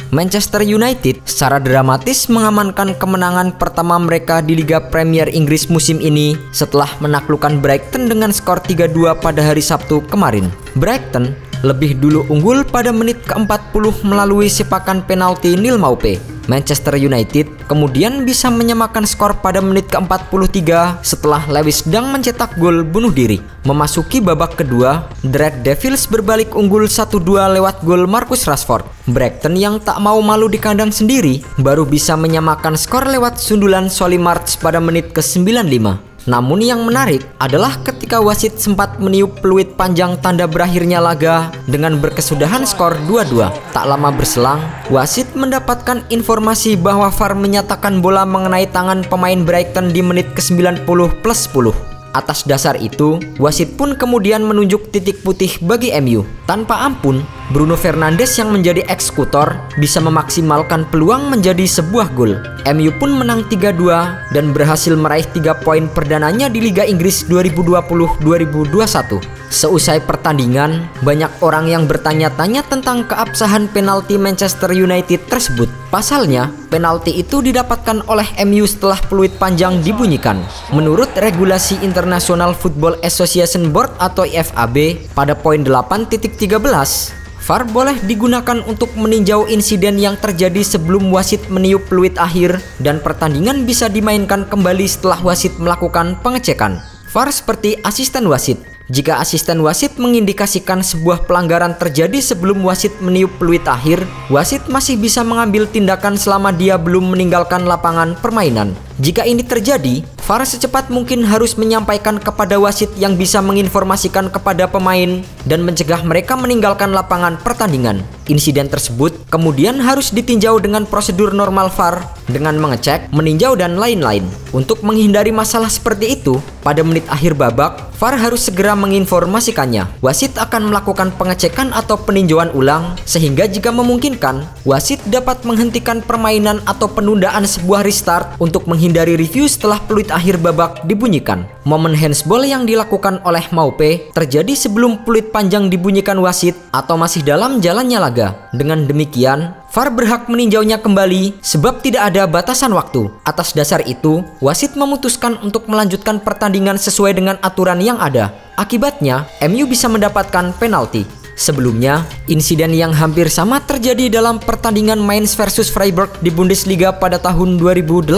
Manchester United secara dramatis mengamankan kemenangan pertama mereka di Liga Premier Inggris musim ini setelah menaklukkan Brighton dengan skor 3-2 pada hari Sabtu kemarin. Brighton lebih dulu unggul pada menit ke-40 melalui sepakan penalti Neil Maupay. Manchester United kemudian bisa menyamakan skor pada menit ke-43 setelah Lewis Dunk mencetak gol bunuh diri. Memasuki babak kedua, The Red Devils berbalik unggul 1-2 lewat gol Marcus Rashford. Brighton yang tak mau malu di kandang sendiri baru bisa menyamakan skor lewat sundulan Solly March pada menit ke-95. Namun yang menarik adalah ketika wasit sempat meniup peluit panjang tanda berakhirnya laga dengan berkesudahan skor 2-2. Tak lama berselang, wasit mendapatkan informasi bahwa VAR menyatakan bola mengenai tangan pemain Brighton di menit ke-90 plus 10. Atas dasar itu, wasit pun kemudian menunjuk titik putih bagi MU. Tanpa ampun, Bruno Fernandes yang menjadi eksekutor bisa memaksimalkan peluang menjadi sebuah gol. MU pun menang 3-2 dan berhasil meraih 3 poin perdananya di Liga Inggris 2020-2021. Seusai pertandingan, banyak orang yang bertanya-tanya tentang keabsahan penalti Manchester United tersebut. Pasalnya, penalti itu didapatkan oleh MU setelah peluit panjang dibunyikan. Menurut regulasi International Football Association Board atau IFAB, pada poin 8.13, VAR boleh digunakan untuk meninjau insiden yang terjadi sebelum wasit meniup peluit akhir dan pertandingan bisa dimainkan kembali setelah wasit melakukan pengecekan. VAR seperti asisten wasit. Jika asisten wasit mengindikasikan sebuah pelanggaran terjadi sebelum wasit meniup peluit akhir, wasit masih bisa mengambil tindakan selama dia belum meninggalkan lapangan permainan. Jika ini terjadi, VAR secepat mungkin harus menyampaikan kepada wasit yang bisa menginformasikan kepada pemain dan mencegah mereka meninggalkan lapangan pertandingan. Insiden tersebut kemudian harus ditinjau dengan prosedur normal VAR dengan mengecek, meninjau, dan lain-lain. Untuk menghindari masalah seperti itu, pada menit akhir babak, VAR harus segera menginformasikannya. Wasit akan melakukan pengecekan atau peninjauan ulang, sehingga jika memungkinkan, wasit dapat menghentikan permainan atau penundaan sebuah restart untuk menghindari review setelah peluit akhir babak dibunyikan. Momen handsball yang dilakukan oleh Maupay terjadi sebelum peluit panjang dibunyikan wasit atau masih dalam jalannya laga. Dengan demikian, VAR berhak meninjaunya kembali sebab tidak ada batasan waktu. Atas dasar itu, wasit memutuskan untuk melanjutkan pertandingan sesuai dengan aturan yang ada. Akibatnya, MU bisa mendapatkan penalti. Sebelumnya, insiden yang hampir sama terjadi dalam pertandingan Mainz versus Freiburg di Bundesliga pada tahun 2018.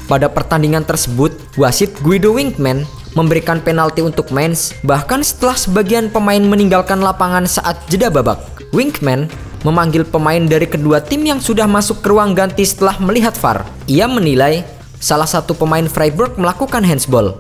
Pada pertandingan tersebut, wasit Guido Winkman memberikan penalti untuk Mainz bahkan setelah sebagian pemain meninggalkan lapangan saat jeda babak. Winkman memanggil pemain dari kedua tim yang sudah masuk ke ruang ganti setelah melihat VAR. Ia menilai salah satu pemain Freiburg melakukan handsball.